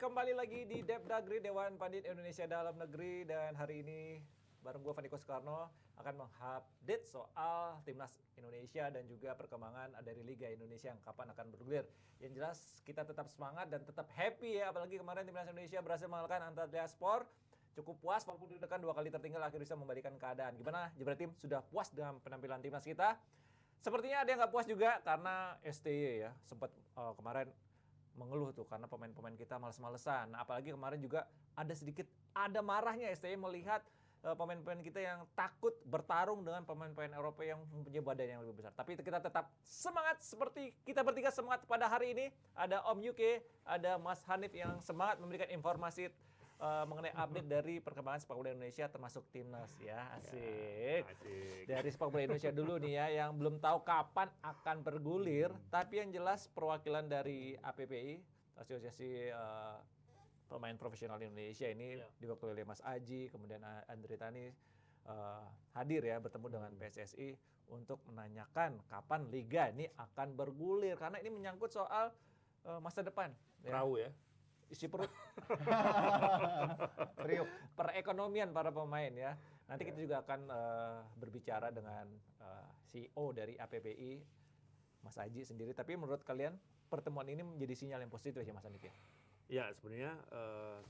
kembali lagi di Depdagri, Dewan Pandit Indonesia Dalam Negeri. Dan hari ini bareng gue Fandiko Soekarno akan mengupdate soal Timnas Indonesia dan juga perkembangan dari Liga Indonesia yang kapan akan bergulir. Yang jelas kita tetap semangat dan tetap happy ya, apalagi kemarin Timnas Indonesia berhasil mengalahkan Antalya Sport. Cukup puas walaupun ditekan 2 kali tertinggal, akhirnya bisa membalikan keadaan. Gimana Jebret Tim, sudah puas dengan penampilan Timnas kita? Sepertinya ada yang nggak puas juga karena STY ya, sempat kemarin mengeluh tuh karena pemain-pemain kita males-malesan. Nah, apalagi kemarin juga ada marahnya STY melihat pemain-pemain kita yang takut bertarung dengan pemain-pemain Eropa yang mempunyai badan yang lebih besar. Tapi kita tetap semangat seperti kita bertiga semangat pada hari ini. Ada Om Yuke, ada Mas Hanif yang semangat memberikan informasi mengenai update dari perkembangan sepak bola Indonesia termasuk timnas ya. Asik. Dari sepak bola Indonesia dulu nih ya, yang belum tahu kapan akan bergulir, tapi yang jelas perwakilan dari APPI, Asosiasi Pemain Profesional Indonesia ini diwakili oleh Mas Aji, kemudian Andre Tani hadir ya bertemu dengan PSSI untuk menanyakan kapan liga ini akan bergulir karena ini menyangkut soal masa depan. Perahu ya. Isi perut. Perekonomian para pemain ya. Nanti kita juga akan berbicara dengan CEO dari APPI, Mas Aji sendiri. Tapi menurut kalian pertemuan ini menjadi sinyal yang positif ya Mas Andik ya? Ya sebenarnya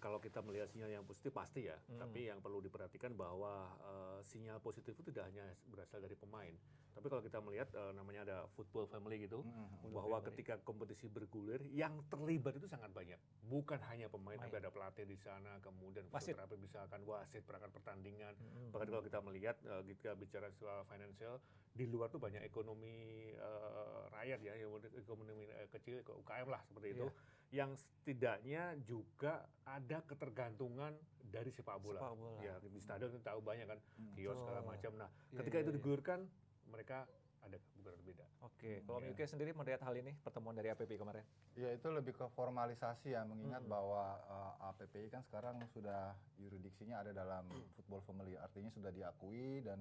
kalau kita melihat sinyal yang positif pasti ya. Tapi yang perlu diperhatikan bahwa sinyal positif itu tidak hanya berasal dari pemain. Tapi kalau kita melihat namanya ada football family gitu, bahwa ketika kompetisi bergulir yang terlibat itu sangat banyak. Bukan hanya pemain, tapi ada pelatih di sana, kemudian fisioterapi misalkan wasit, perangkat pertandingan. Bahkan kalau kita melihat kita bicara soal financial, di luar tuh banyak ekonomi rakyat ya, ekonomi kecil, UKM lah seperti itu, yang setidaknya juga ada ketergantungan dari sepak bola. Ya di stadion kita tahu banyak kan, kios segala macam. Nah, ketika itu digulirkan, mereka ada bukan berbeda. Oke, kalau Yuke sendiri melihat hal ini pertemuan dari APPI kemarin? Ya itu lebih ke formalisasi ya, mengingat bahwa APPI kan sekarang sudah yuridiksinya ada dalam football family, artinya sudah diakui dan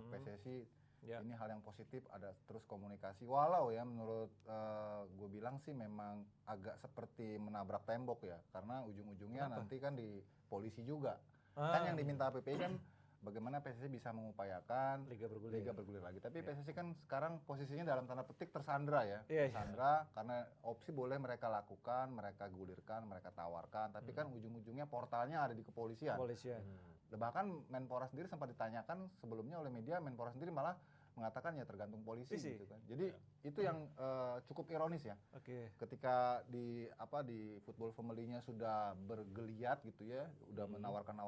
PSSI ini hal yang positif, ada terus komunikasi. Walau ya menurut gue bilang sih memang agak seperti menabrak tembok ya, karena ujung-ujungnya nanti kan di polisi juga. Kan yang diminta APPI kan bagaimana PSSI bisa mengupayakan Liga bergulir lagi. Tapi PSSI kan sekarang posisinya dalam tanda petik tersandra ya. Tersandra karena opsi boleh mereka lakukan, mereka gulirkan, mereka tawarkan. Tapi kan ujung-ujungnya portalnya ada di kepolisian. Bahkan Menpora sendiri sempat ditanyakan sebelumnya oleh media, Menpora sendiri malah mengatakan ya tergantung polisi gitu kan. Jadi itu yang cukup ironis ya. Ketika di football family-nya sudah bergeliat gitu ya, udah menawarkan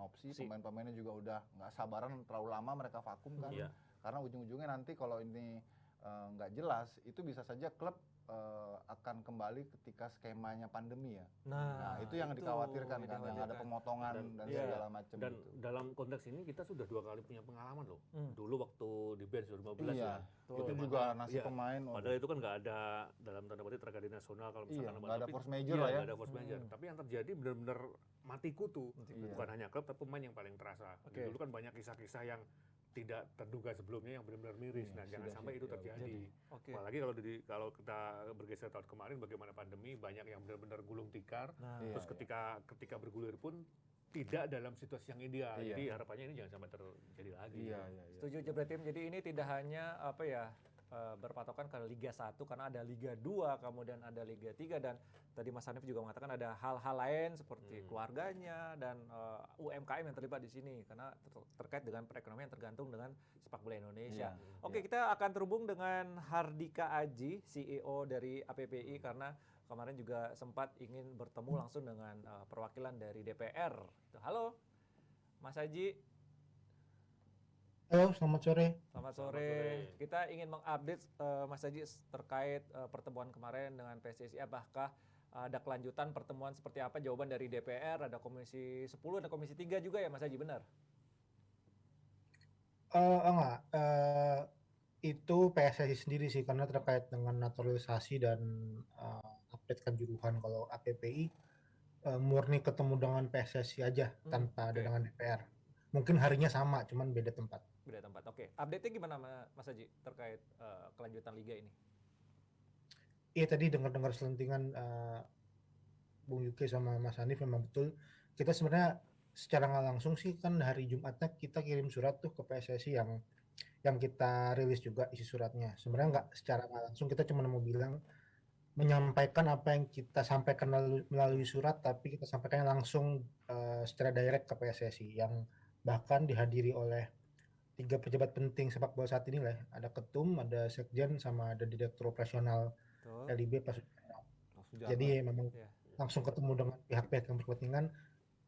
opsi, pemain-pemainnya juga udah nggak sabaran terlalu lama mereka vakum kan. Karena ujung-ujungnya nanti kalau ini nggak jelas, itu bisa saja klub akan kembali ketika skemanya pandemi ya. Nah itu yang dikhawatirkan kan, yang ada pemotongan dan segala macam. Dan gitu. Dalam konteks ini kita sudah 2 kali punya pengalaman loh. Dulu waktu di bench 2015 ya. Itu juga nasib pemain. Padahal itu kan nggak ada dalam tanda petik tragedi nasional kalau misalkan nggak ada force major lah ya. Nggak ada force major. Tapi yang terjadi benar-benar mati kutu. Bukan hanya klub tapi pemain yang paling terasa. Dulu kan banyak kisah-kisah yang tidak terduga sebelumnya yang benar-benar miris. Nah, jangan sampai itu terjadi. Apalagi kalau kita bergeser tahun kemarin bagaimana pandemi, banyak yang benar-benar gulung tikar. Terus ketika bergulir pun tidak dalam situasi yang ideal. Jadi harapannya ini jangan sampai terjadi lagi. Setuju Jebret Tim. Jadi ini tidak hanya berpatokan ke Liga 1 karena ada Liga 2, kemudian ada Liga 3 dan tadi Mas Hanif juga mengatakan ada hal-hal lain seperti keluarganya dan UMKM yang terlibat di sini karena terkait dengan perekonomian tergantung dengan sepak bola Indonesia. Kita akan terhubung dengan Hardika Aji, CEO dari APPI karena kemarin juga sempat ingin bertemu langsung dengan perwakilan dari DPR. Halo, Mas Aji. Halo, selamat sore. Selamat sore. Kita ingin mengupdate Mas Aji terkait pertemuan kemarin dengan PSSI. Apakah ada kelanjutan pertemuan seperti apa? Jawaban dari DPR, ada Komisi 10, ada Komisi 3 juga ya Mas Aji, benar? Enggak. Itu PSSI sendiri sih, karena terkait dengan naturalisasi dan update kanjuruhan. Kalau APPI murni ketemu dengan PSSI aja tanpa ada dengan DPR. Mungkin harinya sama, cuman beda tempat. Oke. Update-nya gimana Mas Haji terkait kelanjutan liga ini? Iya, tadi dengar-dengar selentingan Bung Yuki sama Mas Hanif memang betul. Kita sebenarnya secara nggak langsung sih kan hari Jumatnya kita kirim surat tuh ke PSSI yang kita rilis juga isi suratnya. Sebenarnya nggak secara nggak langsung, kita cuma mau bilang menyampaikan apa yang kita sampaikan melalui surat, tapi kita sampaikan langsung secara direct ke PSSI yang bahkan dihadiri oleh 3 pejabat penting sepak bola saat ini lah. Ada ketum, ada sekjen, sama ada direktur operasional Betul. LIB Pak Sujarno. Sujarno. Jadi memang Iya. langsung ketemu dengan pihak-pihak yang berkepentingan.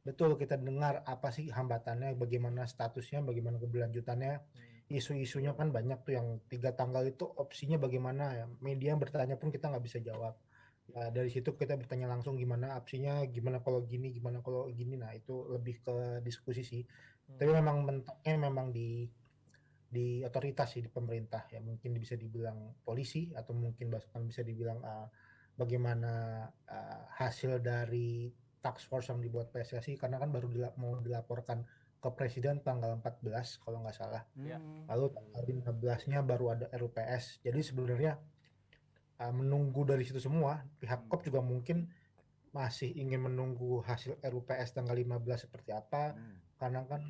Betul, kita dengar apa sih hambatannya, bagaimana statusnya, bagaimana keberlanjutannya. Isu-isunya kan banyak tuh, yang 3 tanggal itu opsinya bagaimana ya. Media bertanya pun kita nggak bisa jawab. Ya, dari situ kita bertanya langsung gimana opsinya, gimana kalau gini, gimana kalau gini. Nah, itu lebih ke diskusi sih. Tapi memang mentoknya memang di otoritas sih, di pemerintah ya, mungkin bisa dibilang polisi atau mungkin bahkan bisa dibilang bagaimana hasil dari task force yang dibuat PSSI, karena kan baru mau dilaporkan ke presiden tanggal 14 kalau nggak salah. Ya. Lalu tanggal 15-nya baru ada RUPS. Jadi sebenarnya menunggu dari situ semua, pihak KOP juga mungkin masih ingin menunggu hasil RUPS tanggal 15 seperti apa, karena kan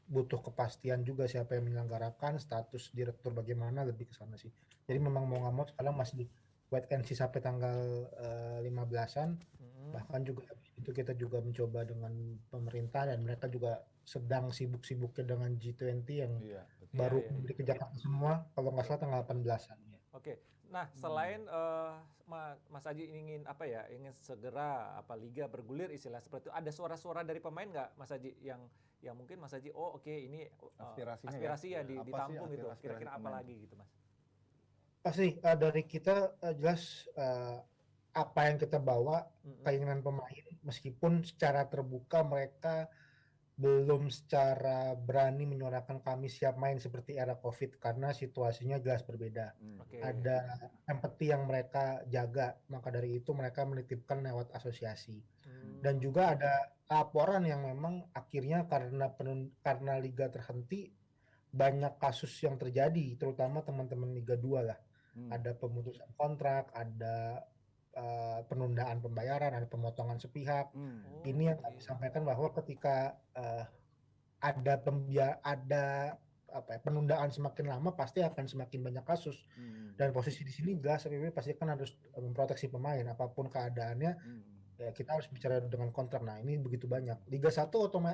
butuh kepastian juga siapa yang menyelenggarakan, status direktur bagaimana, lebih ke sana sih. Jadi memang mau nggak mau sekarang masih wait and see sampai tanggal 15-an. Bahkan juga habis itu kita juga mencoba dengan pemerintah, dan mereka juga sedang sibuk-sibuknya dengan G20 yang baru di ke Jakarta semua, kalau nggak salah tanggal 18-an. Oke. Nah, selain Mas Aji ingin apa ya, ingin segera liga bergulir istilah seperti itu, ada suara-suara dari pemain nggak, Mas Aji, yang mungkin Mas Aji oke, ini aspirasi ya, ditampung gitu. Kira-kira apa lagi gitu, Mas? Pasti dari kita jelas apa yang kita bawa, keinginan pemain, meskipun secara terbuka mereka belum secara berani menyuarakan kami siap main seperti era COVID, karena situasinya jelas berbeda. Ada empati yang mereka jaga, maka dari itu mereka menitipkan lewat asosiasi. Dan juga ada laporan yang memang akhirnya karena liga terhenti, banyak kasus yang terjadi, terutama teman-teman Liga 2 lah. Ada pemutusan kontrak, ada penundaan pembayaran, ada pemotongan sepihak. Ini yang kami sampaikan bahwa ketika ada penundaan semakin lama, pasti akan semakin banyak kasus. Dan posisi di sini jelas PSSI pasti kan harus memproteksi pemain apapun keadaannya. Ya, kita harus bicara dengan kontrak. Nah, ini begitu banyak. Liga 1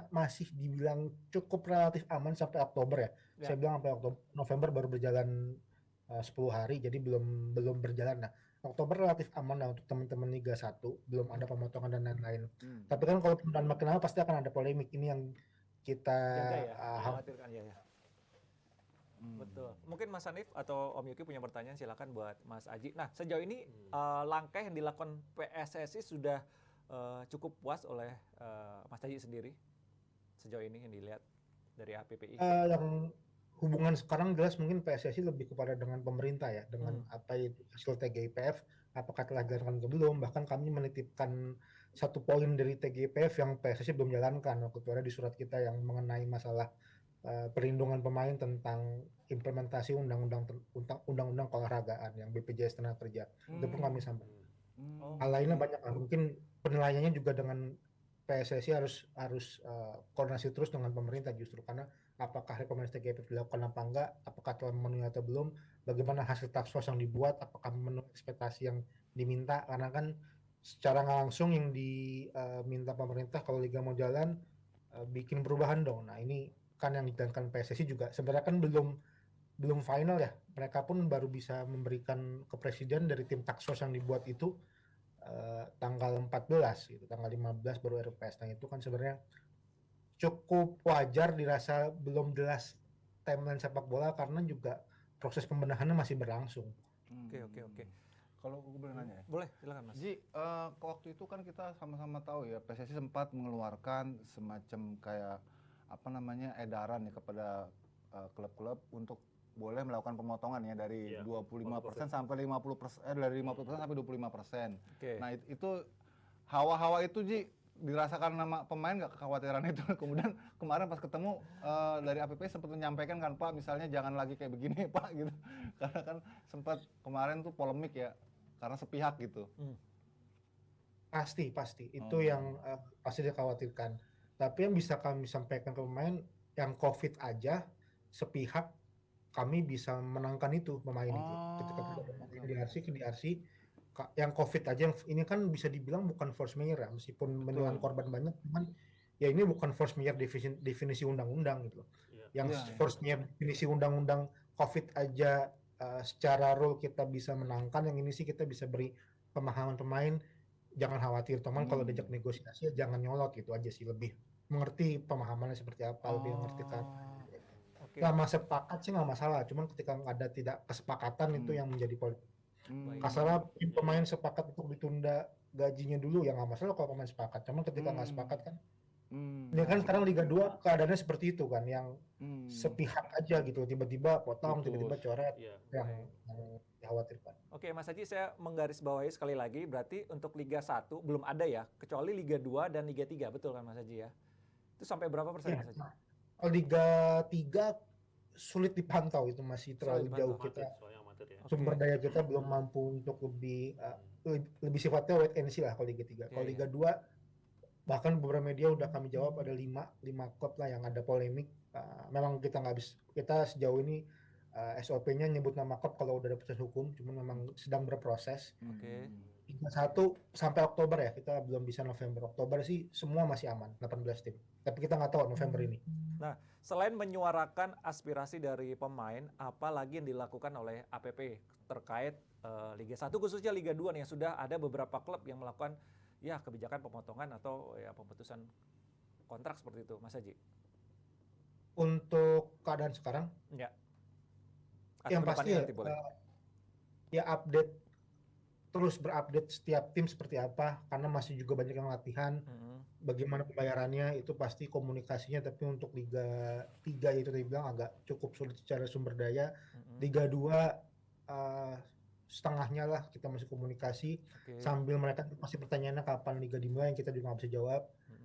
masih dibilang cukup relatif aman sampai Oktober ya. Saya bilang sampai November baru berjalan 10 hari, jadi belum berjalan. Nah, Oktober relatif aman lah untuk teman-teman Liga 1, belum ada pemotongan dan lain-lain. Tapi kan kalau penundaan makin lama pasti akan ada polemik. Ini yang kita khawatirkan ya. Betul. Mungkin Mas Hanif atau Om Yuki punya pertanyaan, silakan buat Mas Aji. Nah, sejauh ini langkah yang dilakukan PSSI sudah cukup puas oleh Mas Aji sendiri sejauh ini yang dilihat dari APPI. Yang hubungan sekarang jelas mungkin PSSI lebih kepada dengan pemerintah ya, dengan apa itu hasil TGIPF, apakah telah dijalankan atau belum. Bahkan kami menitipkan satu poin dari TGIPF yang PSSI belum jalankan waktu itu ada di surat kita, yang mengenai masalah perlindungan pemain tentang implementasi undang-undang keolahragaan yang BPJS Tenaga Kerja. Itu pun kami sampaikan. Hal lainnya banyak lah. Mungkin penilaiannya juga dengan PSSI harus koordinasi terus dengan pemerintah, justru karena apakah rekomendasi TGIPF dilakukan apa enggak, apakah telah memenuhi atau belum, bagaimana hasil task force yang dibuat, apakah memenuhi ekspektasi yang diminta. Karena kan secara nggak langsung yang diminta pemerintah kalau liga mau jalan, bikin perubahan dong. Nah, ini kan yang dijalankan PSSI juga sebenarnya kan belum final ya. Mereka pun baru bisa memberikan ke presiden dari tim task force yang dibuat itu tanggal 14 gitu, tanggal 15 baru RUPS. Nah, itu kan sebenarnya cukup wajar dirasa belum jelas timeline sepak bola, karena juga proses pembenahannya masih berlangsung. Oke. Kalau gue boleh nanya ya? Boleh, silakan Mas. Ji, waktu itu kan kita sama-sama tahu ya, PSSI sempat mengeluarkan semacam kayak edaran ya kepada klub-klub untuk boleh melakukan pemotongan ya dari 25% sampai 50%, dari 50% sampai 25%. Nah, itu hawa-hawa itu Ji dirasakan sama pemain, nggak kekhawatiran itu? Kemudian kemarin pas ketemu dari APP sempat menyampaikan kan, Pak, misalnya jangan lagi kayak begini Pak gitu, karena kan sempat kemarin tuh polemik ya karena sepihak gitu. Pasti. Itu yang pasti dikhawatirkan. Tapi yang bisa kami sampaikan ke pemain, yang COVID aja sepihak kami bisa menangkan itu pemain itu. Ketika kita bermain di RC ke DRC, yang COVID aja ini kan bisa dibilang bukan force majeure ya, meskipun menelan korban banyak, cuman ya ini bukan force majeure definisi undang-undang gitu loh. Yang force majeure definisi undang-undang COVID aja secara rule kita bisa menangkan, yang ini sih kita bisa beri pemahaman pemain, jangan khawatir teman kalau diajak negosiasi jangan nyolot gitu aja sih, lebih mengerti pemahamannya seperti apa, lebih mengerti kan. Nggak sepakat sih nggak masalah, cuman ketika ada tidak kesepakatan itu yang menjadi poin. Kasarnya pemain sepakat untuk ditunda gajinya dulu ya nggak masalah kalau pemain sepakat, cuman ketika nggak sepakat kan ini kan sekarang Liga 2 keadaannya seperti itu kan, yang sepihak aja gitu, tiba-tiba potong, tiba-tiba coret, yang dikhawatirkan. Oke, Mas Haji, saya menggarisbawahi sekali lagi, berarti untuk Liga 1 belum ada ya, kecuali Liga 2 dan Liga 3, betul kan Mas Haji ya? Itu sampai berapa persen Mas Haji? Kalau Liga 3 sulit dipantau, itu masih terlalu jauh, kita sumber daya kita belum mampu untuk lebih sifatnya wait and see lah kalau Liga 3. Kalau Liga 2 bahkan beberapa media udah kami jawab ada 5 klub lah yang ada polemik. Memang kita sejauh ini SOP-nya nyebut nama klub kalau udah ada proses hukum, cuman memang sedang berproses. Liga 1 sampai Oktober ya, kita belum bisa November. Oktober sih semua masih aman, 18 tim. Tapi kita nggak tahu November ini. Nah, selain menyuarakan aspirasi dari pemain, apa lagi yang dilakukan oleh APP terkait Liga 1 khususnya Liga 2 nih, yang sudah ada beberapa klub yang melakukan ya kebijakan pemotongan atau ya pemutusan kontrak seperti itu, Mas Haji? Untuk keadaan sekarang? Ya. Yang pasti ya terus berupdate setiap tim seperti apa, karena masih juga banyak yang latihan. Bagaimana pembayarannya itu pasti komunikasinya, tapi untuk Liga 3 itu tadi bilang agak cukup sulit secara sumber daya. Liga 2 setengahnya lah kita masih komunikasi, sambil mereka masih pertanyaannya kapan Liga dimulai, yang kita juga nggak bisa jawab.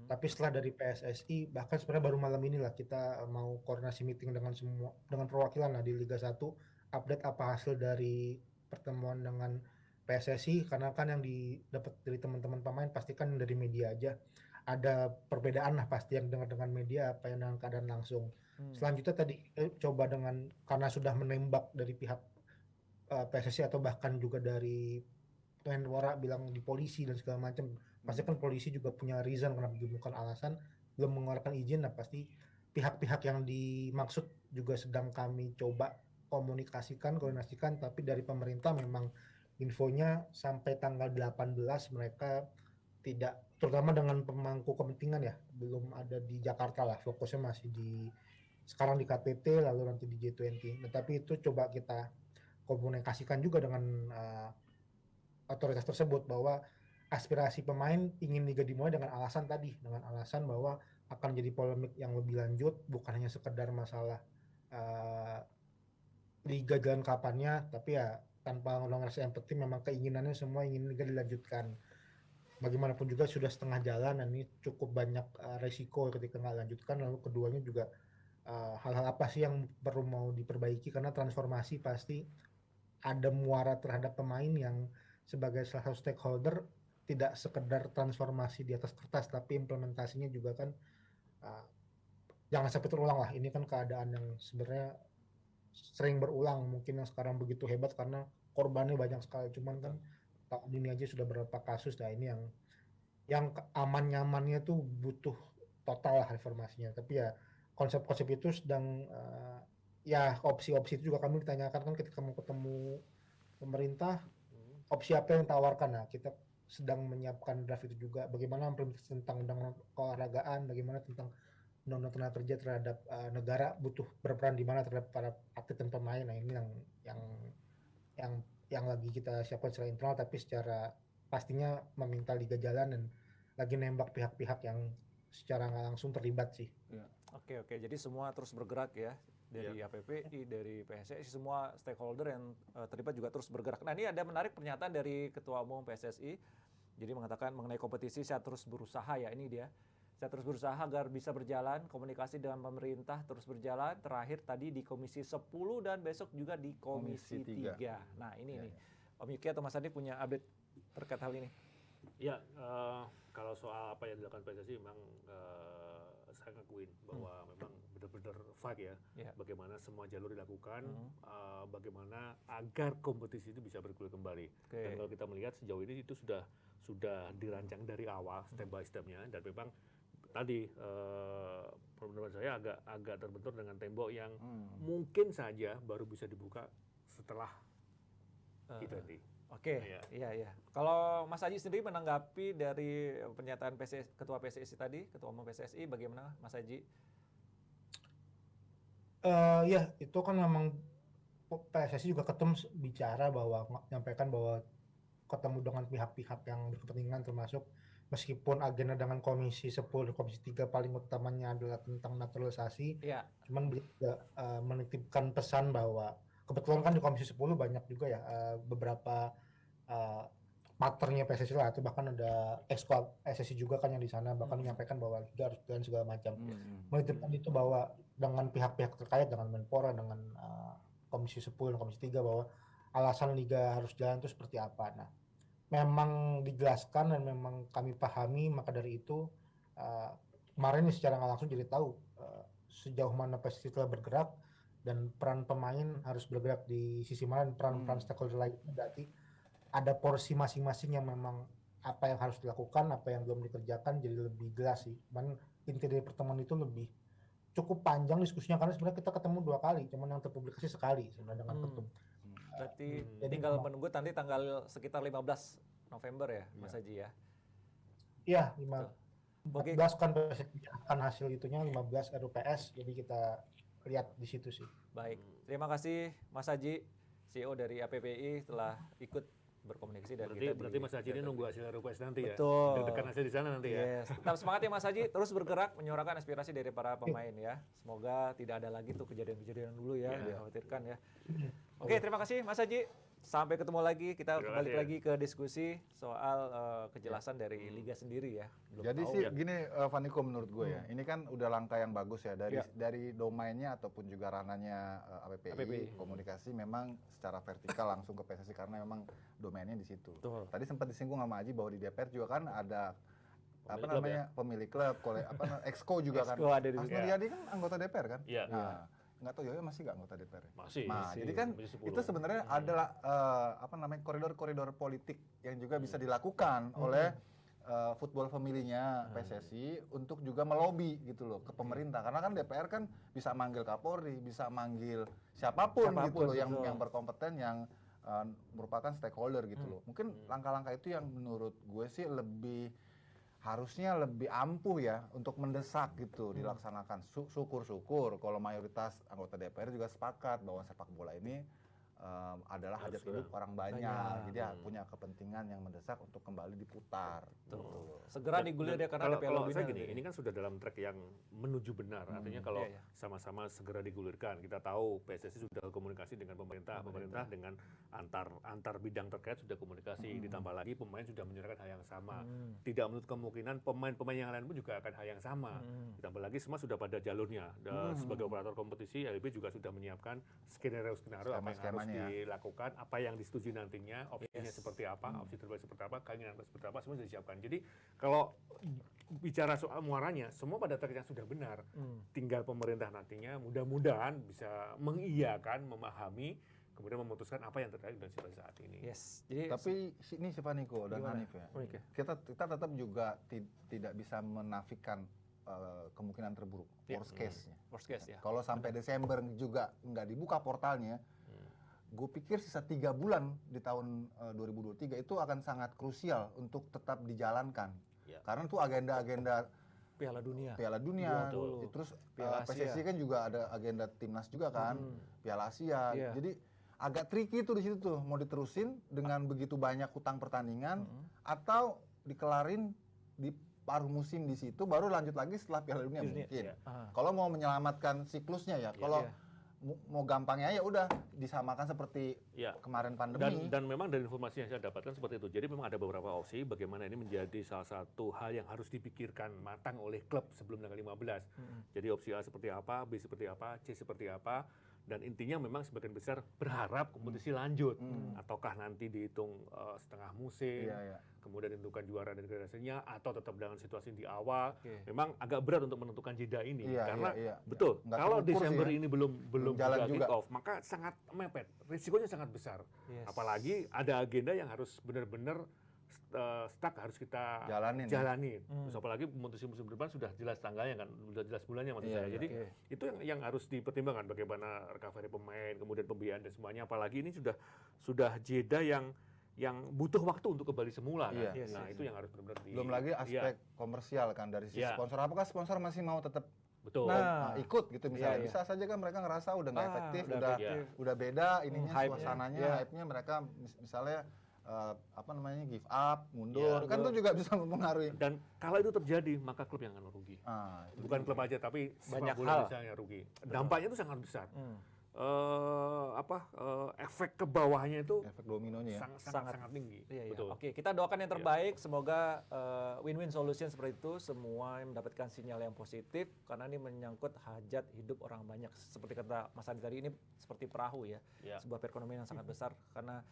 Tapi setelah dari PSSI, bahkan sebenarnya baru malam ini lah kita mau koordinasi meeting dengan perwakilan lah di Liga 1, update apa hasil dari pertemuan dengan PSSI, karena kan yang didapat dari teman-teman pemain pasti kan dari media aja. Ada perbedaan lah pasti yang dengar dengan media apa yang dengan keadaan langsung. Selanjutnya tadi coba karena sudah menembak dari pihak PSSI atau bahkan juga dari Menpora bilang di polisi dan segala macam, pasti kan polisi juga punya reason kenapa bukan alasan belum mengeluarkan izin. Nah pasti pihak-pihak yang dimaksud juga sedang kami coba koordinasikan, tapi dari pemerintah memang infonya sampai tanggal 18 mereka tidak, terutama dengan pemangku kepentingan ya, belum ada di Jakarta lah, fokusnya masih sekarang di KTT lalu nanti di G20. Nah, tapi itu coba kita komunikasikan juga dengan otoritas tersebut bahwa aspirasi pemain ingin liga dimulai dengan alasan bahwa akan jadi polemik yang lebih lanjut, bukan hanya sekedar masalah liga jalan kapannya, tapi ya tanpa ngerasa empati, memang keinginannya semua ingin liga dilanjutkan. Bagaimanapun juga sudah setengah jalan dan ini cukup banyak resiko ketika nggak lanjutkan. Lalu keduanya juga hal-hal apa sih yang perlu mau diperbaiki, karena transformasi pasti ada muara terhadap pemain yang sebagai salah satu stakeholder, tidak sekedar transformasi di atas kertas, tapi implementasinya juga kan jangan sampai terulang lah. Ini kan keadaan yang sebenarnya sering berulang, mungkin yang sekarang begitu hebat karena korbannya banyak sekali, cuman kan tahun ini aja sudah berapa kasus. Nah ini yang aman nyamannya tuh butuh total lah reformasinya. Tapi ya konsep-konsep itu sedang ya opsi-opsi itu juga kami ditanyakan kan ketika mau ketemu pemerintah, opsi apa yang ditawarkan. Nah kita sedang menyiapkan draft itu juga, bagaimana implementasi tentang undang-undang keolahragaan, bagaimana tentang undang-undang tenaga kerja terhadap negara butuh berperan di mana terhadap para atlet dan pemain. Nah ini yang lagi kita siapkan secara internal, tapi secara pastinya meminta liga jalan dan lagi nembak pihak-pihak yang secara nggak langsung terlibat sih. Oke, jadi semua terus bergerak ya, dari APPI, dari PSSI, semua stakeholder yang terlibat juga terus bergerak. Nah ini ada menarik pernyataan dari Ketua Umum PSSI, jadi mengatakan mengenai kompetisi saya terus berusaha ya, ini dia. Saya terus berusaha agar bisa berjalan, komunikasi dengan pemerintah terus berjalan, terakhir tadi di Komisi 10 dan besok juga di Komisi 3. Nah ini nih, Om Yuki atau Mas Adi punya update terkait hal ini? Ya, kalau soal apa yang dilakukan PSSI memang saya ngakuin bahwa memang benar-benar fight ya. Ya. Bagaimana semua jalur dilakukan, bagaimana agar kompetisi itu bisa bergulir kembali. Oke. Dan kalau kita melihat sejauh ini itu sudah dirancang dari awal step by stepnya, dan memang tadi menurut saya agak terbentur dengan tembok yang mungkin saja baru bisa dibuka setelah T20. Oke, iya. Kalau Mas Haji sendiri menanggapi dari pernyataan Ketua PSSI tadi, Ketua Umum PSSI, bagaimana Mas Haji? Ya, itu kan memang PSSI juga bicara bahwa menyampaikan bahwa ketemu dengan pihak-pihak yang berkepentingan, termasuk meskipun agenda dengan Komisi 10 dan Komisi 3 paling utamanya adalah tentang naturalisasi, cuman beliau juga menitipkan pesan bahwa kebetulan kan di Komisi 10 banyak juga ya beberapa partnernya PSSI lah, atau bahkan ada ex-co PSSI juga kan yang di sana, bahkan menyampaikan bahwa liga harus jalan segala macam. Menitipkan itu bahwa dengan pihak-pihak terkait, dengan Menpora, dengan Komisi 10 dan Komisi 3, bahwa alasan liga harus jalan itu seperti apa. Nah, memang dijelaskan dan memang kami pahami, maka dari itu kemarin ini secara nggak langsung jadi tahu sejauh mana PSSI telah bergerak dan peran pemain harus bergerak di sisi mana, peran-peran stakeholder lain. Berarti ada porsi masing-masing yang memang apa yang harus dilakukan, apa yang belum dikerjakan, jadi lebih jelas sih. Cuman inti dari pertemuan itu lebih cukup panjang diskusinya, karena sebenarnya kita ketemu 2 kali, cuman yang terpublikasi sekali sebenarnya dengan Ketum. Berarti tinggal menunggu nanti tanggal sekitar 15 November ya, Mas Haji ya? Iya, 14 kan akan hasil itunya, 15 RUPS, jadi kita lihat di situ sih. Baik, terima kasih Mas Haji, CEO dari APPI telah ikut berkomunikasi dan berarti Mas Haji ini nunggu hasil RUPS nanti ya? Betul. Deg-degan hasil di sana nanti ya? Tetap semangat ya Mas Haji, terus bergerak menyuarakan aspirasi dari para pemain ya. Semoga tidak ada lagi tuh kejadian-kejadian dulu ya, dikhawatirkan ya. Oke, terima kasih Mas Haji. Sampai ketemu lagi, kita balik lagi ke diskusi soal kejelasan dari liga sendiri ya. Jadi sih gini Vaniko, menurut gue ya, ini kan udah langkah yang bagus ya dari domainnya ataupun juga ranahnya APPI. Komunikasi memang secara vertikal langsung ke PSSI karena memang domainnya di situ. Tadi sempat disinggung sama Aji bahwa di DPR juga kan ada pemilik klub, exco juga kan. Mas Nuryadi kan anggota DPR kan? Iya. Nggak tahu Yoyo masih nggak anggota DPR? Masih. Jadi kan itu sebenarnya adalah koridor-koridor politik yang juga bisa dilakukan oleh football family-nya PSSI untuk juga melobi gitu loh ke pemerintah, karena kan DPR kan bisa manggil Kapolri, bisa manggil siapapun gitu loh yang berkompeten, yang merupakan stakeholder gitu loh. Mungkin langkah-langkah itu yang menurut gue sih harusnya lebih ampuh ya untuk mendesak gitu dilaksanakan. Syukur-syukur kalau mayoritas anggota DPR juga sepakat bahwa sepak bola ini adalah hajat hidup orang banyak. Jadi punya kepentingan yang mendesak untuk kembali diputar. Gitu. Segera digulir ya karena ada kalau saya gini, ini kan sudah dalam track yang menuju benar. Artinya kalau sama-sama segera digulirkan, kita tahu PSSI sudah komunikasi dengan pemerintah dengan antar bidang terkait sudah komunikasi. Ditambah lagi pemain sudah menyuarakan hal yang sama. Tidak menutup kemungkinan pemain-pemain yang lain pun juga akan hal yang sama. Ditambah lagi semua sudah pada jalurnya. Sebagai operator kompetisi, LIB juga sudah menyiapkan skenario apa yang harus dilakukan, apa yang disetujui nantinya, opsinya seperti apa, opsi terbaik seperti apa, keinginan seperti apa, semua sudah disiapkan. Jadi kalau bicara soal muaranya, semua pada track yang sudah benar. Tinggal pemerintah nantinya mudah-mudahan bisa mengiyakan, memahami, kemudian memutuskan apa yang terjadi dan situasi saat ini. Jadi, tapi ini si Vaniko dan Hanif ya, kita tetap juga tidak bisa menafikan kemungkinan terburuk, worst case-nya. Kalau sampai Desember juga nggak dibuka portalnya, gue pikir sisa 3 bulan di tahun 2023 itu akan sangat krusial untuk tetap dijalankan. Karena itu agenda-agenda Piala Dunia. Terus PSSI kan juga ada agenda timnas juga kan, Piala Asia. Jadi agak tricky tuh di situ tuh, mau diterusin dengan begitu banyak hutang pertandingan atau dikelarin di paruh musim di situ baru lanjut lagi setelah Piala Dunia mungkin. Kalau mau menyelamatkan siklusnya ya, kalau mau gampangnya ya udah disamakan seperti kemarin pandemi. Dan memang dari informasi yang saya dapatkan seperti itu. Jadi memang ada beberapa opsi bagaimana ini menjadi salah satu hal yang harus dipikirkan matang oleh klub sebelum tanggal 15. Jadi opsi A seperti apa, B seperti apa, C seperti apa. Dan intinya memang sebagian besar berharap kompetisi lanjut, ataukah nanti dihitung setengah musim, kemudian ditentukan juara dan gradasinya, atau tetap dengan situasi di awal. Memang agak berat untuk menentukan jeda ini, karena betul Nggak kalau terukur Desember sih ya. ini belum jalan juga juga. kick off, maka sangat mepet, risikonya sangat besar. Apalagi ada agenda yang harus benar-benar stuck harus kita Jalanin. Terus apalagi musim depan sudah jelas tanggalnya kan, sudah jelas bulannya maksud saya. Jadi itu yang harus dipertimbangkan, bagaimana recovery pemain, kemudian pembiayaan dan semuanya. Apalagi ini sudah jeda yang butuh waktu untuk kembali semula kan. Nah, itu yang harus benar-benar Belum lagi aspek komersial kan dari sisi sponsor. Apakah sponsor masih mau tetap betul. ikut gitu misalnya? Bisa saja kan mereka ngerasa udah nggak efektif, udah beda ininya, suasananya, hype-nya mereka misalnya give up, mundur, kan itu juga bisa mempengaruhi. Dan kalau itu terjadi, maka klub yang akan rugi. Bukan klub aja, tapi banyak bola hal misalnya rugi. Dampaknya itu sangat besar. Efek ke bawahnya itu Efek dominonya ya. sangat tinggi. Betul. Oke, kita doakan yang terbaik. Semoga win-win solution seperti itu, semua yang mendapatkan sinyal yang positif, karena ini menyangkut hajat hidup orang banyak. Seperti kata Mas Andi tadi, ini seperti perahu ya, sebuah perekonomian yang sangat besar, karena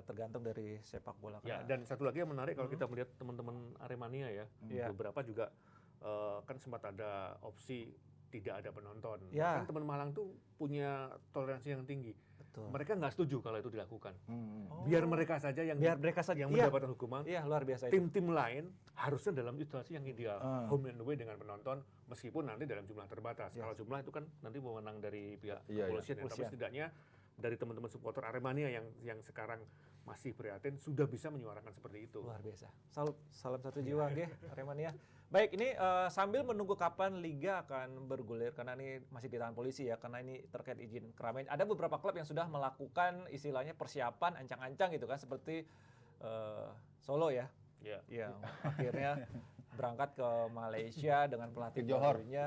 tergantung dari sepak bola. Ya, dan satu lagi yang menarik kalau kita melihat teman-teman Aremania ya, beberapa juga kan sempat ada opsi tidak ada penonton. Kan teman Malang tuh punya toleransi yang tinggi. Betul. Mereka nggak setuju kalau itu dilakukan. Biar mereka saja yang mendapatkan hukuman. Iya, luar biasa itu. Tim-tim lain harusnya dalam situasi yang ideal, home and away dengan penonton, meskipun nanti dalam jumlah terbatas. Kalau jumlah itu kan nanti wewenang dari pihak kepolisian. Tapi setidaknya dari teman-teman supporter Aremania yang sekarang masih prihatin sudah bisa menyuarakan seperti itu. Luar biasa. Salam satu jiwa nggih Aremania. Baik, ini sambil menunggu kapan liga akan bergulir, karena ini masih di tangan polisi ya, karena ini terkait izin keramaian. Ada beberapa klub yang sudah melakukan istilahnya persiapan ancang-ancang gitu kan, seperti Solo ya. Yang akhirnya berangkat ke Malaysia dengan pelatih barunya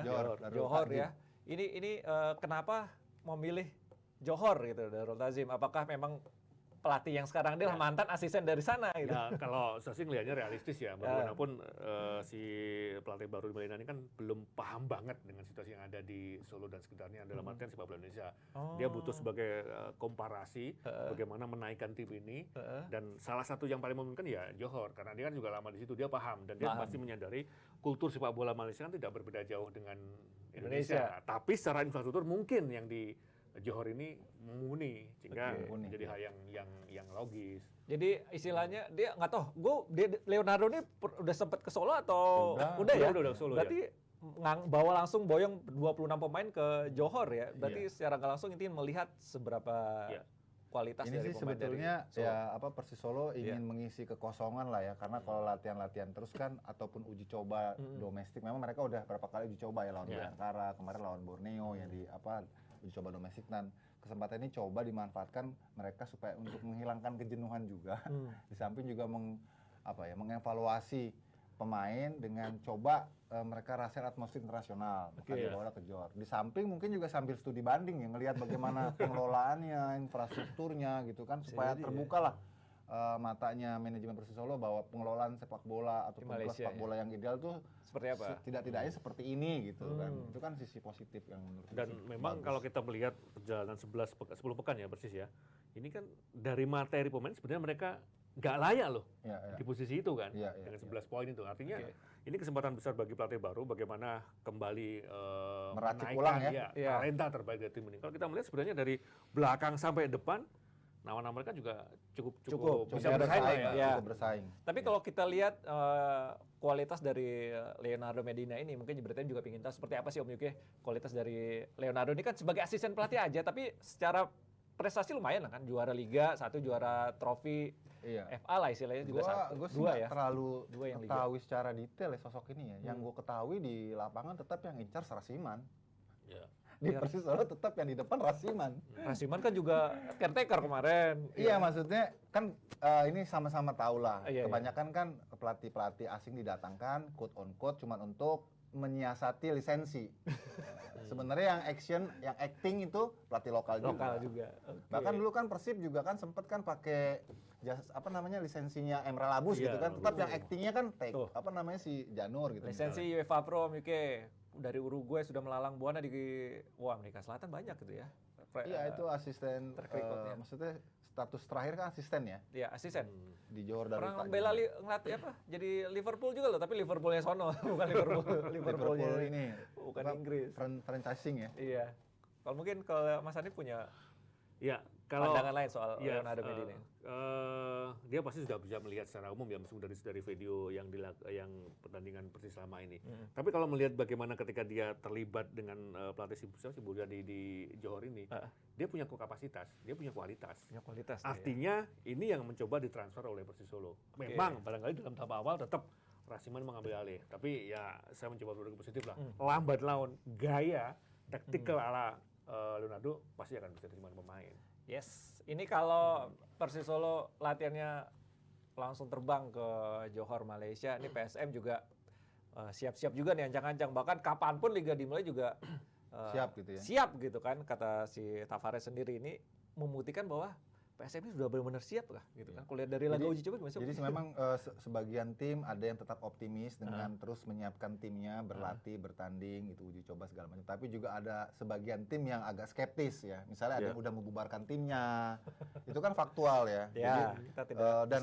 Johor ya. Ini kenapa memilih Johor gitu, Darul Tazim? Apakah memang pelatih yang sekarang dia mantan asisten dari sana gitu? Ya, kalau saya sih ngelihatnya realistis ya. Bagaimanapun si pelatih baru di Malaysia ini kan belum paham banget dengan situasi yang ada di Solo dan sekitarnya dalam artian sepak bola Indonesia. Dia butuh sebagai komparasi bagaimana menaikkan tim ini, dan salah satu yang paling memungkinkan ya Johor, karena dia kan juga lama di situ, dia paham dan dia pasti menyadari kultur sepak bola Malaysia kan tidak berbeda jauh dengan Indonesia. Tapi secara infrastruktur mungkin yang di Johor ini mumpuni, sehingga menjadi hal yang logis. Jadi istilahnya dia nggak tahu, Leonardo ini udah sempat ke Solo atau udah ya? Udah Solo. Berarti bawa langsung boyong 26 pemain ke Johor ya. Berarti secara nggak langsung intinya melihat seberapa kualitas ini dari sih pemain sebetulnya dari Solo. Persis Solo ingin mengisi kekosongan lah ya, karena kalau latihan terus kan ataupun uji coba domestik, memang mereka udah berapa kali uji coba ya lawan Bayangkara, kemarin lawan Borneo yang uji coba domestik, dan kesempatan ini coba dimanfaatkan mereka supaya untuk menghilangkan kejenuhan juga. Di samping juga mengevaluasi pemain dengan coba mereka rasain atmosfer internasional, dibawa ke Johor. Di samping mungkin juga sambil studi banding ya, ngelihat bagaimana pengelolaannya, infrastrukturnya gitu kan, supaya terbuka lah matanya manajemen Persis Solo bahwa pengelolaan sepak bola atau sepak bola yang ideal tuh seperti apa? Tidak-tidaknya seperti ini gitu kan. Itu kan sisi positif yang menurut Dan memang kalau kita melihat perjalanan 10 pekan ya Persis ya, ini kan dari materi pemain sebenarnya mereka nggak layak loh di posisi itu kan, dengan 11 poin itu. Artinya ini kesempatan besar bagi pelatih baru bagaimana kembali meracik ulang talenta terbaik dari tim ini. Kalau kita melihat sebenarnya dari belakang sampai depan, nama-nama mereka juga cukup bisa bersaing ya. Cukup bersaing. Tapi kalau kita lihat kualitas dari Leonardo Medina ini, mungkin beritanya juga ingin tahu seperti apa sih Om Yuki kualitas dari Leonardo ini, kan sebagai asisten pelatih aja, tapi secara prestasi lumayan lah kan, juara Liga 1, juara trofi FA lah istilahnya juga dua ya. Terlalu yang ketahui secara detail ya sosok ini ya. Yang gue ketahui di lapangan tetap yang incar Rasiman. Di Persis Solo tetap yang di depan Rasiman. Rasiman kan juga caretaker kemarin. Iya, maksudnya kan ini sama-sama tahu lah. Kebanyakan kan pelatih-pelatih asing didatangkan quote on quote cuman untuk menyiasati lisensi. Sebenarnya yang acting itu pelatih lokal juga. Bahkan dulu kan Persib juga kan sempet kan pakai lisensinya Emre Labus gitu kan. Tetap yang actingnya kan si Janur gitu. Lisensi UEFA Pro Om Yuki dari Uruguay sudah melalang buana di Amerika Selatan banyak gitu ya. Iya, itu asisten, track record-nya. maksudnya status terakhir kan asisten ya Ya asisten. di Johor Darul Orang Ta'zim. bela ngelatih apa? Jadi Liverpool juga loh, tapi Liverpoolnya sono, bukan Liverpoolnya Liverpool ini bukan apa, Inggris. franchising ya. Iya. Kalau mungkin kalau Mas Hanif punya Ya, kalau pandangan lain soal ya, Leonardo Medi ini. dia pasti sudah bisa melihat secara umum ya, meskipun dari video yang yang pertandingan Persis selama ini. Tapi kalau melihat bagaimana ketika dia terlibat dengan pelatih si Bulga di Johor ini, dia punya kapasitas, dia punya kualitas. Punya kualitas. Artinya ini yang mencoba ditransfer oleh Persis Solo. Memang barangkali dalam tahap awal tetap Rasiman mengambil alih, tapi ya saya mencoba berpikir positif lah. Lambat laun, gaya, taktikal ala Leonardo pasti akan bisa diterima pemain. Yes, ini kalau Persis Solo latihannya langsung terbang ke Johor Malaysia, ini PSM juga siap-siap juga nih ancang-ancang. Bahkan kapanpun liga dimulai juga Siap gitu ya. Siap gitu kan, kata si Tavares sendiri ini membuktikan bahwa PSM ini sudah benar-benar siap lah gitu kan. Kalau lihat dari laga uji coba gimana sih? Jadi memang sebagian tim ada yang tetap optimis dengan terus menyiapkan timnya, berlatih, bertanding, itu uji coba segala macam. Tapi juga ada sebagian tim yang agak skeptis ya. Misalnya ada yang udah membubarkan timnya. Itu kan faktual ya. Ya, Jadi, kita tidak dan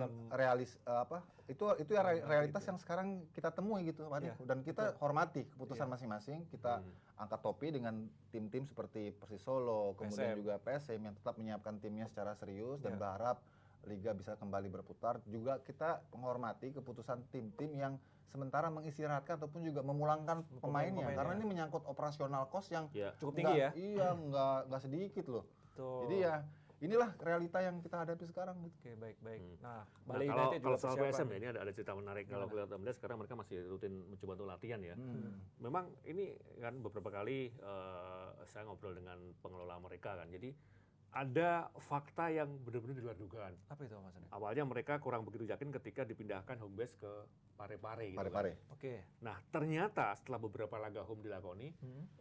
itu ya realitas yang sekarang kita temui gitu, Pak Dik. Dan kita hormati keputusan masing-masing. Kita angkat topi dengan tim-tim seperti Persis Solo, kemudian juga PSM yang tetap menyiapkan timnya secara serius dan berharap liga bisa kembali berputar. Juga kita menghormati keputusan tim-tim yang sementara mengistirahatkan ataupun juga memulangkan pemainnya karena ini menyangkut operasional cost yang cukup tinggi ya. Iya, nggak sedikit loh. Tuh. Jadi ya inilah realita yang kita hadapi sekarang gitu. Oke, baik. Nah, Nah, Bali United kalau juga soal persiapan. PSM ya, ini ada cerita menarik. Kalau kelihatan sekarang mereka masih rutin mencoba untuk latihan ya. Memang ini kan beberapa kali saya ngobrol dengan pengelola mereka kan. Jadi ada fakta yang benar-benar di luar dugaan. Apa itu Mas Hanif? Awalnya mereka kurang begitu yakin ketika dipindahkan home base ke Parepare gitu. Pare-pare. Oke. Nah, ternyata setelah beberapa laga home dilakoni,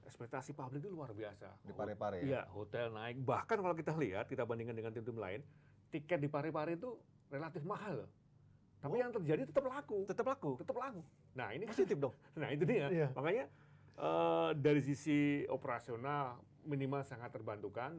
ekspektasi publik itu luar biasa. Di Parepare ya. Iya, hotel naik. Bahkan kalau kita lihat, kita bandingkan dengan tim-tim lain, tiket di Parepare itu relatif mahal loh. Tapi yang terjadi tetap laku. Tetap laku. Tetap laku. Nah, ini Positif dong. Nah, itu dia. Iya. Makanya dari sisi operasional minimal sangat terbantukan